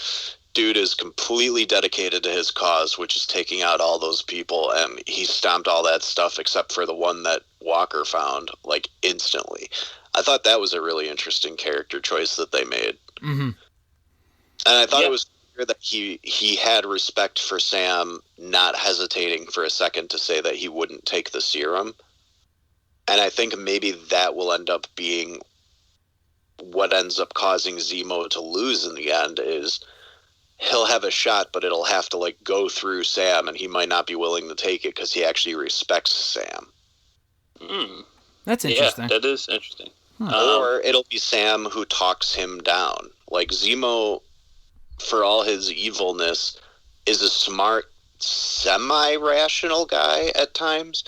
Dude is completely dedicated to his cause, which is taking out all those people, and he stomped all that stuff except for the one that Walker found, like, instantly. I thought that was a really interesting character choice that they made. Mm-hmm. And I thought it was clear that he had respect for Sam, not hesitating for a second to say that he wouldn't take the serum. And I think maybe that will end up being what ends up causing Zemo to lose in the end, is he'll have a shot, but it'll have to, like, go through Sam, and he might not be willing to take it because he actually respects Sam. That's interesting. Yeah, that is interesting. Or it'll be Sam who talks him down. Like, Zemo, for all his evilness, is a smart, semi-rational guy at times.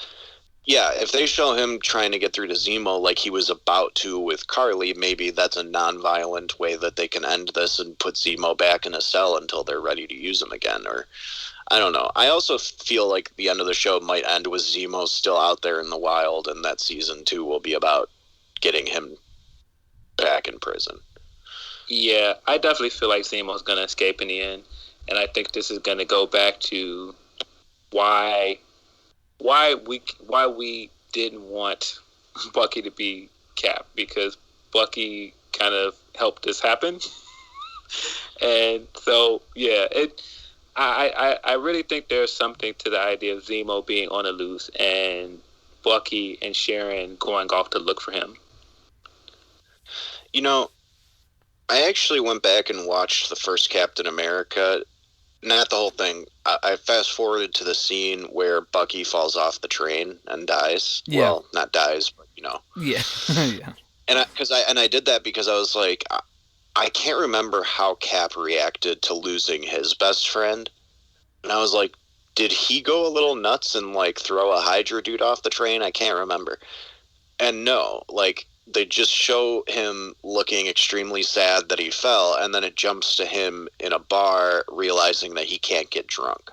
Yeah, if they show him trying to get through to Zemo like he was about to with Carly, maybe that's a non-violent way that they can end this and put Zemo back in a cell until they're ready to use him again. Or, I don't know. I also feel like the end of the show might end with Zemo still out there in the wild, and that season 2 will be about getting him back in prison. Yeah, I definitely feel like Zemo's going to escape in the end, and I think this is going to go back to why we didn't want Bucky to be Cap, because Bucky kind of helped this happen. And so, yeah, I really think there's something to the idea of Zemo being on the loose and Bucky and Sharon going off to look for him. You know, I actually went back and watched the first Captain America. Not the whole thing. I fast forwarded to the scene where Bucky falls off the train and dies. Yeah. Well, not dies, but you know. Yeah. Yeah. And I did that because I was like, I can't remember how Cap reacted to losing his best friend. And I was like, did he go a little nuts and like throw a Hydra dude off the train? I can't remember. And no, like they just show him looking extremely sad that he fell, and then it jumps to him in a bar realizing that he can't get drunk.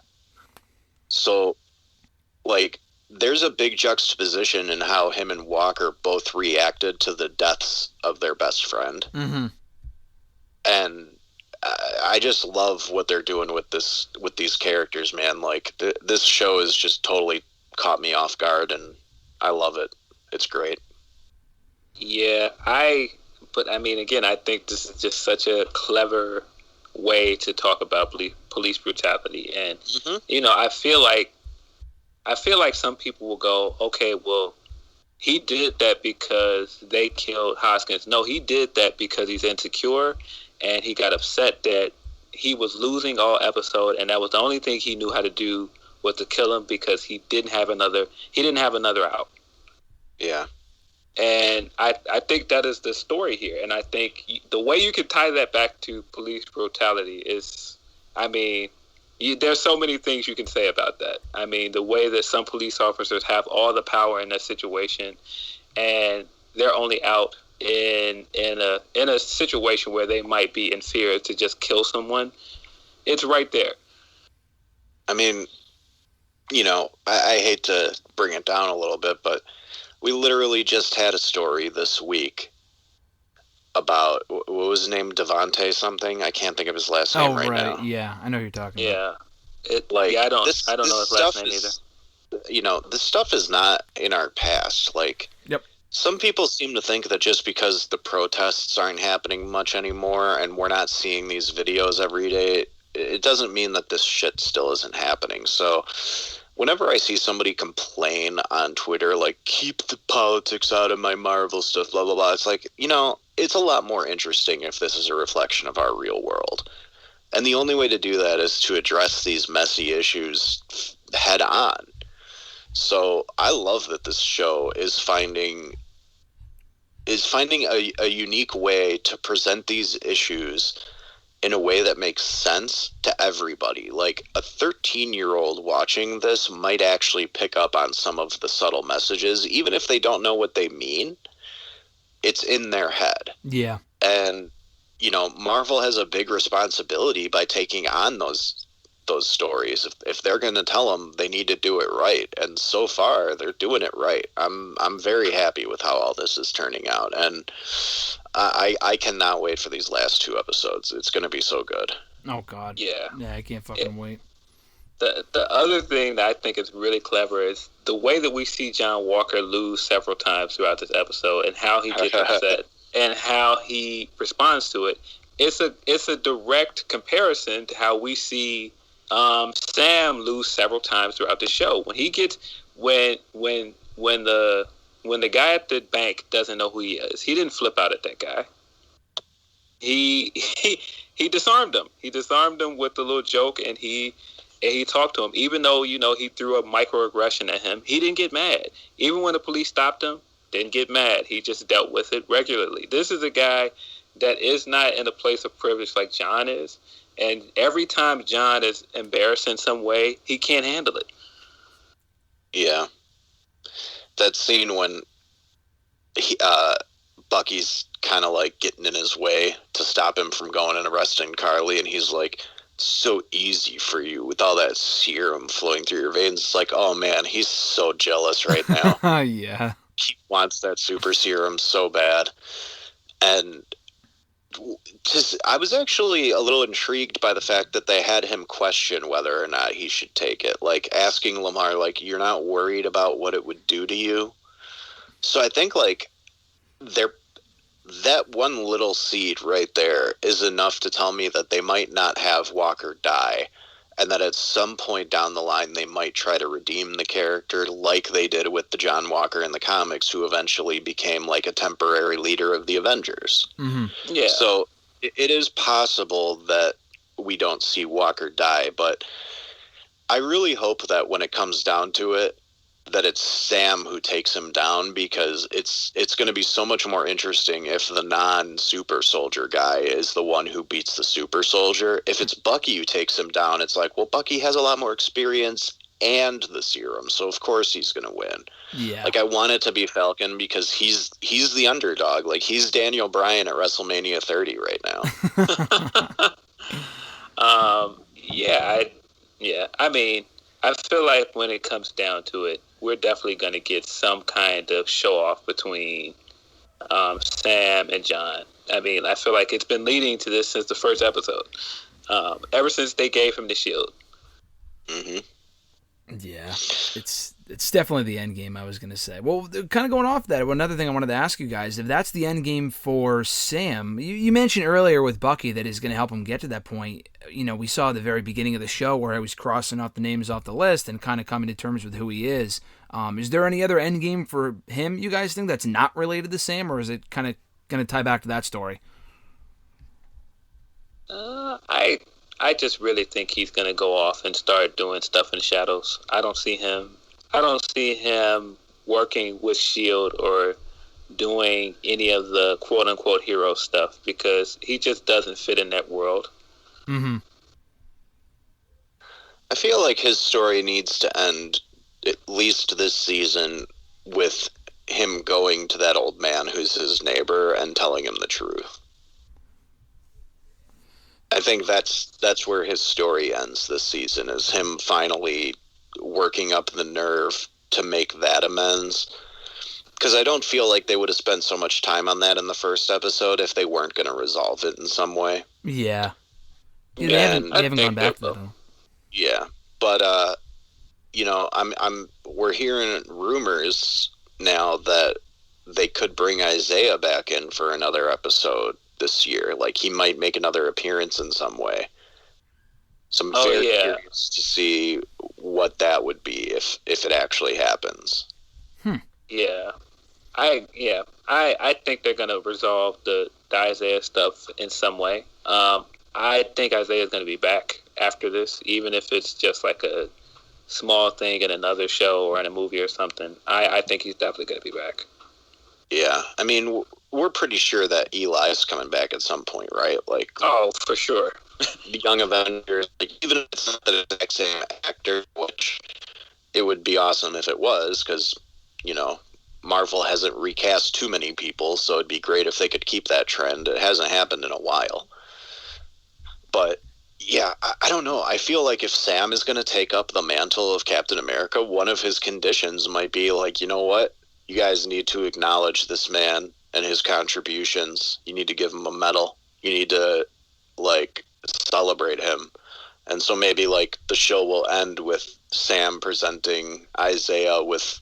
So, like, there's a big juxtaposition in how him and Walker both reacted to the deaths of their best friend. Mm-hmm. And I just love what they're doing with these characters, man. Like, this show has just totally caught me off guard, and I love it. It's great. Yeah, but I mean, again, I think this is just such a clever way to talk about police brutality. And, you know, I feel like some people will go, okay, well, he did that because they killed Hoskins. No, he did that because he's insecure and he got upset that he was losing all episode, and that was the only thing he knew how to do was to kill him because he didn't have another out. Yeah. And I think that is the story here. And I think the way you can tie that back to police brutality is, I mean, there's so many things you can say about that. I mean, the way that some police officers have all the power in that situation, and they're only out in a situation where they might be in fear to just kill someone. It's right there. I mean, you know, I hate to bring it down a little bit, but we literally just had a story this week about, what was his name? Devontae something? I can't think of his last name right now. Yeah, I know who you're talking about. I don't know his last name either. You know, this stuff is not in our past. Like, yep. Some people seem to think that just because the protests aren't happening much anymore and we're not seeing these videos every day, it doesn't mean that this shit still isn't happening. So whenever I see somebody complain on Twitter, like, keep the politics out of my Marvel stuff, blah, blah, blah, it's like, you know, it's a lot more interesting if this is a reflection of our real world. And the only way to do that is to address these messy issues head on. So I love that this show is finding a unique way to present these issues in a way that makes sense to everybody. Like, a 13-year-old watching this might actually pick up on some of the subtle messages, even if they don't know what they mean. It's in their head. Yeah. And, you know, Marvel has a big responsibility by taking on those stories. If they're going to tell them, they need to do it right. And so far, they're doing it right. I'm very happy with how all this is turning out. And I cannot wait for these last 2 episodes. It's going to be so good. Oh, God. Yeah. Yeah, I can't fucking wait. The other thing that I think is really clever is the way that we see John Walker lose several times throughout this episode and how he gets upset and how he responds to it. It's a direct comparison to how we see Sam lose several times throughout the show. When he gets when the guy at the bank doesn't know who he is, he didn't flip out at that guy. He disarmed him. He disarmed him with a little joke, and he talked to him. Even though, you know, he threw a microaggression at him, he didn't get mad. Even when the police stopped him, didn't get mad. He just dealt with it regularly. This is a guy that is not in a place of privilege like John is. And every time John is embarrassed in some way, he can't handle it. Yeah. That scene when Bucky's kind of like getting in his way to stop him from going and arresting Carly, and he's like, so easy for you with all that serum flowing through your veins. It's like, oh man, he's so jealous right now. Yeah. He wants that super serum so bad. And I was actually a little intrigued by the fact that they had him question whether or not he should take it. Like, asking Lamar, like, you're not worried about what it would do to you? So I think, like, that one little seed right there is enough to tell me that they might not have Walker die and that at some point down the line they might try to redeem the character like they did with the John Walker in the comics, who eventually became like a temporary leader of the Avengers. Mm-hmm. Yeah. So it is possible that we don't see Walker die, but I really hope that when it comes down to it, that it's Sam who takes him down, because it's going to be so much more interesting if the non-super soldier guy is the one who beats the super soldier. If it's Bucky who takes him down, it's like, well, Bucky has a lot more experience and the serum, so of course he's going to win. Yeah. Like, I want it to be Falcon because he's the underdog. Like, he's Daniel Bryan at WrestleMania 30 right now. I mean, I feel like when it comes down to it, we're definitely going to get some kind of show-off between Sam and John. I mean, I feel like it's been leading to this since the first episode. Ever since they gave him the shield. Mm-hmm. Yeah, it's definitely the end game, I was going to say. Well, kind of going off that, another thing I wanted to ask you guys, if that's the end game for Sam, you mentioned earlier with Bucky that is going to help him get to that point. You know, we saw at the very beginning of the show where he was crossing off the names off the list and kind of coming to terms with who he is. Is there any other end game for him, you guys think, that's not related to Sam, or is it kind of going to tie back to that story? I just really think he's going to go off and start doing stuff in the shadows. I don't see him working with S.H.I.E.L.D. or doing any of the quote-unquote hero stuff, because he just doesn't fit in that world. Mm-hmm. I feel like his story needs to end, at least this season, with him going to that old man who's his neighbor and telling him the truth. I think that's where his story ends this season, is him finally working up the nerve to make that amends. Because I don't feel like they would have spent so much time on that in the first episode if they weren't going to resolve it in some way. Yeah. They haven't gone back to that, though. Yeah, but you know, we're hearing rumors now that they could bring Isaiah back in for another episode this year. Like, he might make another appearance in some way. So I'm very curious to see what that would be if it actually happens. Yeah. I think they're gonna resolve the Isaiah stuff in some way. I think Isaiah's gonna be back after this, even if it's just like a small thing in another show or in a movie or something. I think he's definitely gonna be back. Yeah, I mean, we're pretty sure that Eli's coming back at some point, right? Like, oh, for sure. The Young Avengers, like, even if it's not the exact same actor, which it would be awesome if it was, because, you know, Marvel hasn't recast too many people, so it'd be great if they could keep that trend. It hasn't happened in a while. But, yeah, I don't know. I feel like if Sam is going to take up the mantle of Captain America, one of his conditions might be, like, you know what? You guys need to acknowledge this man and his contributions. You need to give him a medal. You need to, like, celebrate him. And so maybe, like, the show will end with Sam presenting Isaiah with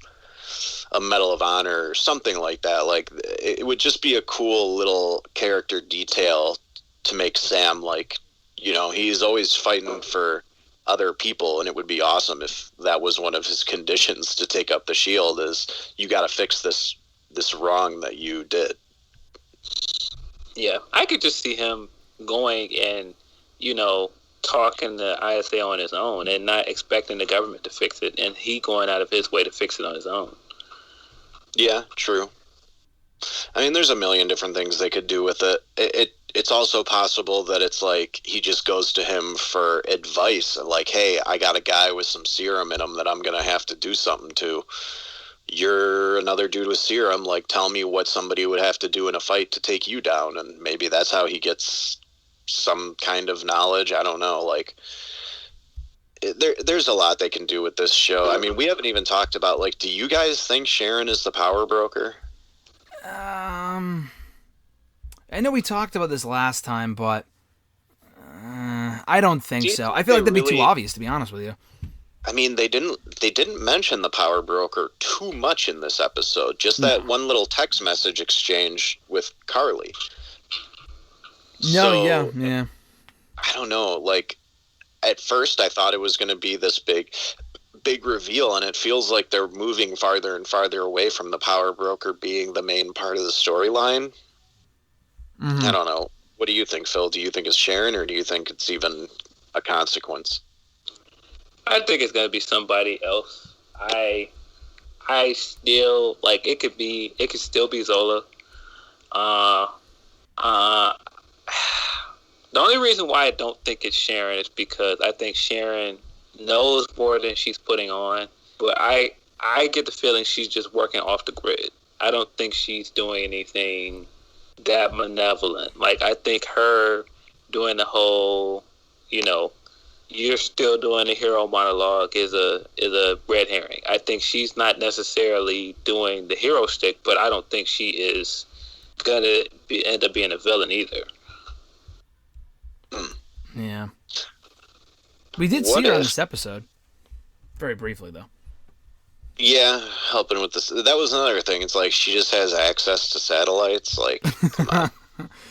a Medal of Honor or something like that. Like, it would just be a cool little character detail to make Sam, like, you know, he's always fighting for other people, and it would be awesome if that was one of his conditions to take up the shield, is you got to fix this wrong that you did. Yeah, I could just see him going and, you know, talking to Isaiah on his own and not expecting the government to fix it, and he going out of his way to fix it on his own. Yeah, true. I mean, there's a million different things they could do with it. It's also possible that it's like he just goes to him for advice, like, hey, I got a guy with some serum in him that I'm going to have to do something to. You're another dude with serum, like, tell me what somebody would have to do in a fight to take you down, and maybe that's how he gets some kind of knowledge. I don't know, like, there's a lot they can do with this show. I mean, we haven't even talked about, like, do you guys think Sharon is the power broker? I know we talked about this last time, but I don't think so. I feel like that'd be too obvious, to be honest with you. I mean, they didn't mention the power broker too much in this episode. Just that one little text message exchange with Carly. No, yeah. I don't know. Like, at first I thought it was going to be this big reveal, and it feels like they're moving farther and farther away from the power broker being the main part of the storyline. I don't know. What do you think, Phil? Do you think it's Sharon, or do you think it's even a consequence? I think it's going to be somebody else. I still, like, it could still be Zola. The only reason why I don't think it's Sharon is because I think Sharon knows more than she's putting on, but I get the feeling she's just working off the grid. I don't think she's doing anything that malevolent. Like, I think her doing the whole, you're still doing the hero monologue is a red herring. I think she's not necessarily doing the hero stick, but I don't think she is gonna end up being a villain either. Yeah. We did see her in this episode. Very briefly, though. Yeah, helping with this. That was another thing. It's like she just has access to satellites. Like, come on.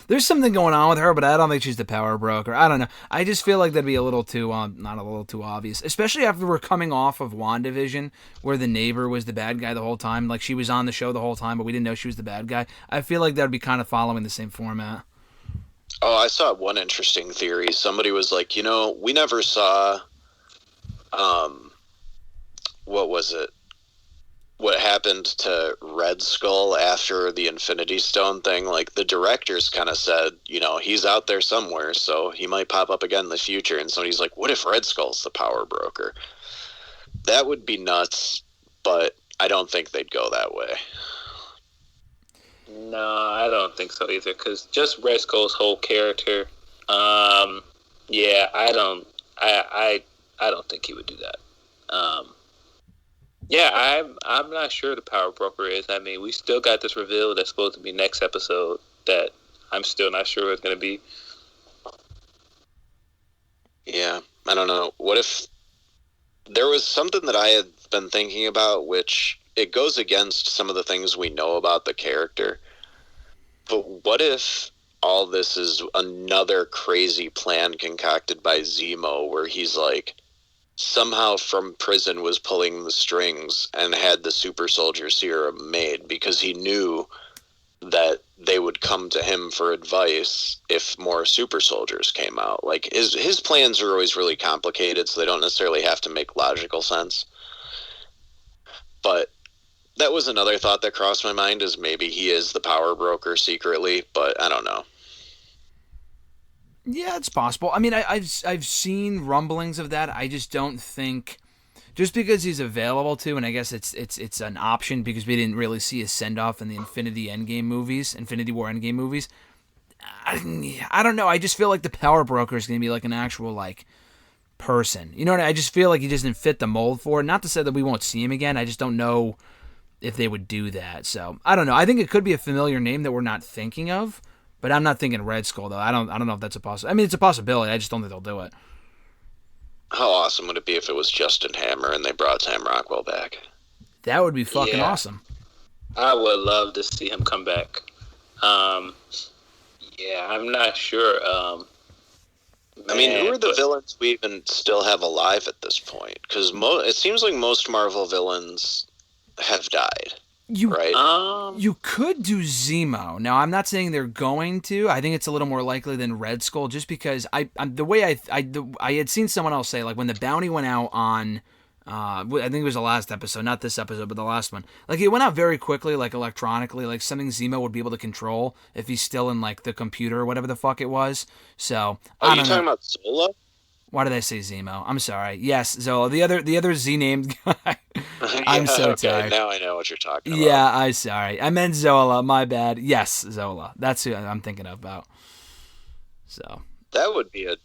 There's something going on with her, but I don't think she's the power broker. I don't know. I just feel like that'd be a little too, not a little too obvious. Especially after we're coming off of WandaVision, where the neighbor was the bad guy the whole time. Like, she was on the show the whole time, but we didn't know she was the bad guy. I feel like that'd be kind of following the same format. Oh, I saw one interesting theory. Somebody was like, we never saw, what was it? What happened to Red Skull after the Infinity Stone thing. Like, the directors kind of said, he's out there somewhere, so he might pop up again in the future. And somebody's like, what if Red Skull's the power broker? That would be nuts, but I don't think they'd go that way. No, I don't think so either, because just Red Skull's whole character, I don't think he would do that. I'm not sure the power broker is. I mean, we still got this reveal that's supposed to be next episode that I'm still not sure it's going to be. Yeah, I don't know. What if there was something that I had been thinking about, which it goes against some of the things we know about the character, but what if all this is another crazy plan concocted by Zemo, where he's like, somehow from prison was pulling the strings and had the super soldier serum made because he knew that they would come to him for advice if more super soldiers came out. Like, his plans are always really complicated, so they don't necessarily have to make logical sense. But that was another thought that crossed my mind, is maybe he is the power broker secretly, but I don't know. Yeah, it's possible. I mean, I've seen rumblings of that. I just don't think, just because he's available to, and I guess it's an option because we didn't really see a send off in the Infinity War Endgame movies. I don't know. I just feel like the power broker is going to be like an actual person. You know what I just feel like he doesn't fit the mold for it. Not to say that we won't see him again. I just don't know if they would do that. So I don't know. I think it could be a familiar name that we're not thinking of. But I'm not thinking Red Skull, though. I don't know if that's a possibility. I mean, it's a possibility. I just don't think they'll do it. How awesome would it be if it was Justin Hammer and they brought Sam Rockwell back? That would be fucking awesome. I would love to see him come back. I'm not sure. Who are the villains we even still have alive at this point? Because it seems like most Marvel villains have died. Right. You could do Zemo. Now, I'm not saying they're going to. I think it's a little more likely than Red Skull, just because I had seen someone else say, like, when the bounty went out on, I think it was the last episode, not this episode, but the last one. Like, it went out very quickly, like, electronically, like something Zemo would be able to control if he's still in, like, the computer or whatever the fuck it was. So, are you talking about Zola? Why did I say Zemo? I'm sorry. Yes, Zola. The other Z-named guy. I'm so tired. Now I know what you're talking about. Yeah, I'm sorry. I meant Zola. My bad. Yes, Zola. That's who I'm thinking about. So that would be a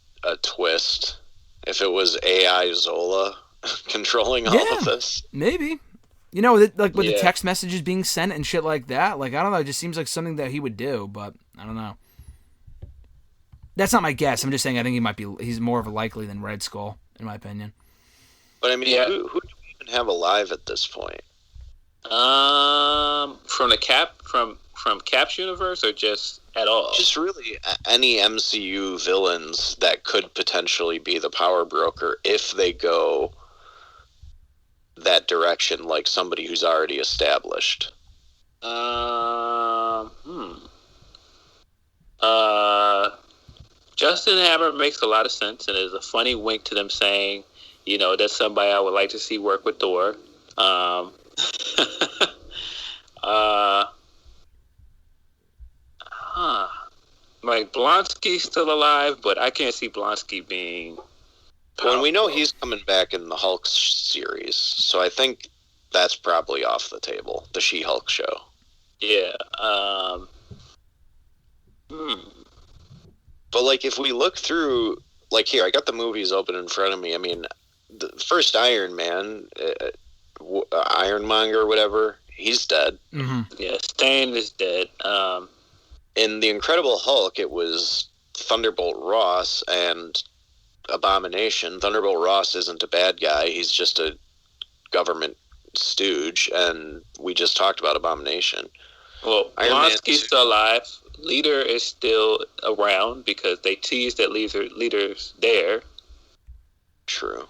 twist if it was AI Zola controlling all of this. Maybe. With the text messages being sent and shit like that. Like, I don't know. It just seems like something that he would do, but I don't know. That's not my guess. I'm just saying I think he's more of a likely than Red Skull, in my opinion. But I mean, who do we even have alive at this point? From Cap's universe, or just at all. Just really any MCU villains that could potentially be the power broker if they go that direction, like somebody who's already established. Justin Hammer makes a lot of sense, and is a funny wink to them saying, that's somebody I would like to see work with Thor. Like, Blonsky's still alive, but I can't see Blonsky being powerful. Well, we know he's coming back in the Hulk series, so I think that's probably off the table, the She-Hulk show. Yeah. But, like, if we look through, like, here, I got the movies open in front of me. I mean, the first Iron Man, Ironmonger or whatever, he's dead. Mm-hmm. Yeah, Stain is dead. In The Incredible Hulk, it was Thunderbolt Ross and Abomination. Thunderbolt Ross isn't a bad guy. He's just a government stooge, and we just talked about Abomination. Well, Blonsky's still alive. Leader is still around because they teased that Leader's there. True.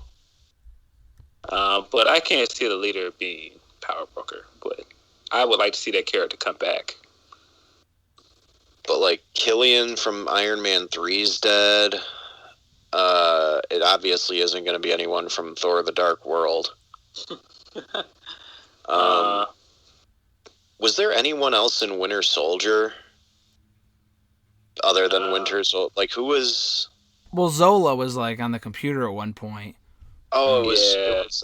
But I can't see the Leader being power broker. But I would like to see that character come back. But, like, Killian from Iron Man 3's dead. It obviously isn't going to be anyone from Thor: The Dark World. Was there anyone else in Winter Soldier other than Winter Soldier? Like, who was... Well, Zola was, like, on the computer at one point. Oh, it was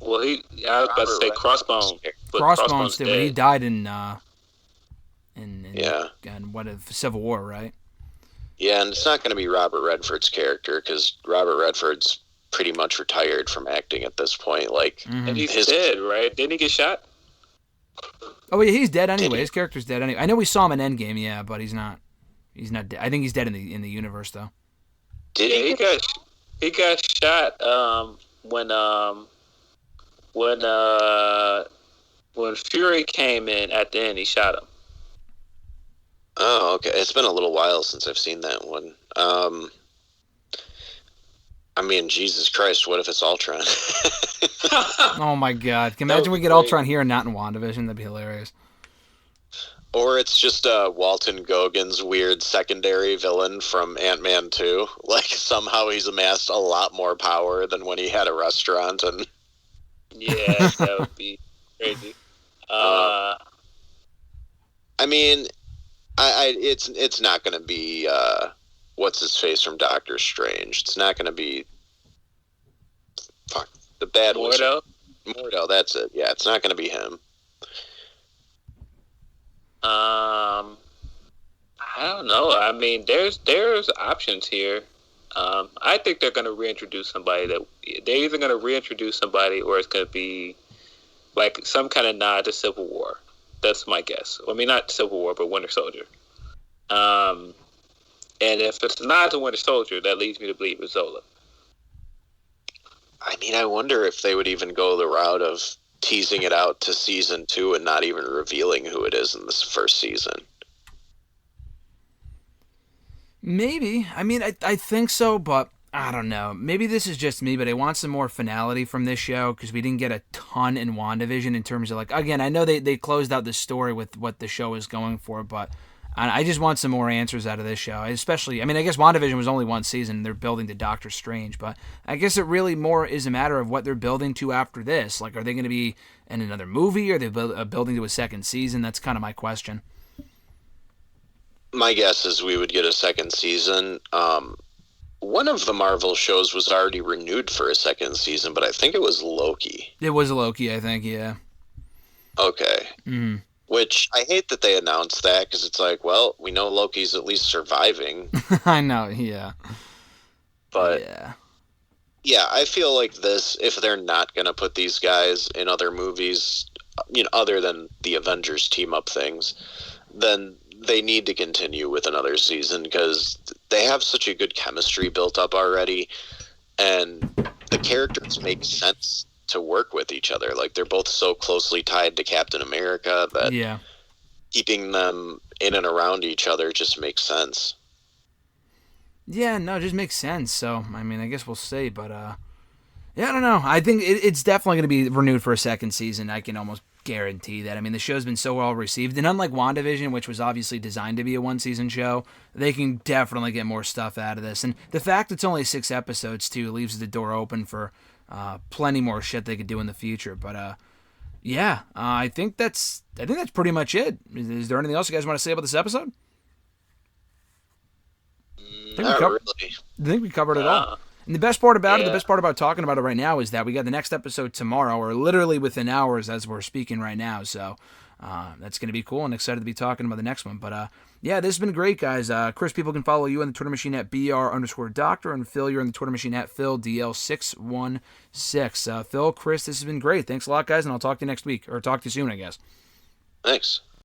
well, I was about to say Crossbones. Crossbones did, but he died in Civil War, right? Yeah, and it's not going to be Robert Redford's character, because Robert Redford's pretty much retired from acting at this point. Like, and he's dead, right? Didn't he get shot? Oh yeah, he's dead anyway. His character's dead anyway. I know we saw him in Endgame, yeah, but he's not dead. I think he's dead in the universe though. He got shot when Fury came in at the end. He shot him. Oh, okay. It's been a little while since I've seen that one. I mean, Jesus Christ, what if it's Ultron? Oh my God! Can you imagine we get Ultron here and not in WandaVision? That'd be hilarious. Or it's just Walton Gogin's weird secondary villain from Ant-Man 2. Like, somehow he's amassed a lot more power than when he had a restaurant. And yeah, that would be crazy. I mean, it's not going to be what's his face from Doctor Strange. It's not going to be the bad Mordo. Mordo, that's it. Yeah, it's not going to be him. I don't know. I mean, there's options here. I think they're going to reintroduce somebody they're either going to reintroduce somebody or it's going to be like some kind of nod to Civil War. That's my guess. I mean, not Civil War, but Winter Soldier. And if it's not to Winter Soldier, that leads me to believe it's Zola. I mean, I wonder if they would even go the route of teasing it out to season 2 and not even revealing who it is in this first season. Maybe. I mean, I think so, but I don't know. Maybe this is just me, but I want some more finality from this show because we didn't get a ton in WandaVision in terms of, like, again, I know they closed out the story with what the show is going for, but I just want some more answers out of this show. Especially, I mean, I guess WandaVision was only one season and they're building to Doctor Strange, but I guess it really more is a matter of what they're building to after this. Like, are they going to be in another movie or are they building to a second season? That's kind of my question. My guess is we would get a second season. One of the Marvel shows was already renewed for a second season, but I think it was Loki. It was Loki, I think, yeah. Okay. Mm-hmm. Which, I hate that they announced that, because it's like, well, we know Loki's at least surviving. I know, yeah. But, yeah, I feel like this, if they're not going to put these guys in other movies, other than the Avengers team-up things, then they need to continue with another season, because they have such a good chemistry built up already, and the characters make sense to work with each other. Like, they're both so closely tied to Captain America that keeping them in and around each other just makes sense. Yeah, no, it just makes sense. So, I mean, I guess we'll see. But, yeah, I don't know. I think it's definitely going to be renewed for a second season. I can almost guarantee that. I mean, the show's been so well received. And unlike WandaVision, which was obviously designed to be a one-season show, they can definitely get more stuff out of this. And the fact it's only 6 episodes, too, leaves the door open for plenty more shit they could do in the future. But, yeah, I think that's pretty much it. Is there anything else you guys want to say about this episode? Not really. I think we covered it all. And the best part about talking about it right now is that we got the next episode tomorrow, or literally within hours as we're speaking right now. So that's going to be cool, and excited to be talking about the next one. But yeah, this has been great, guys. Chris, people can follow you on the Twitter machine at BR_Doctor, and Phil, you're on the Twitter machine at PhilDL616. Phil, Chris, this has been great. Thanks a lot, guys, and I'll talk to you next week, or talk to you soon, I guess. Thanks.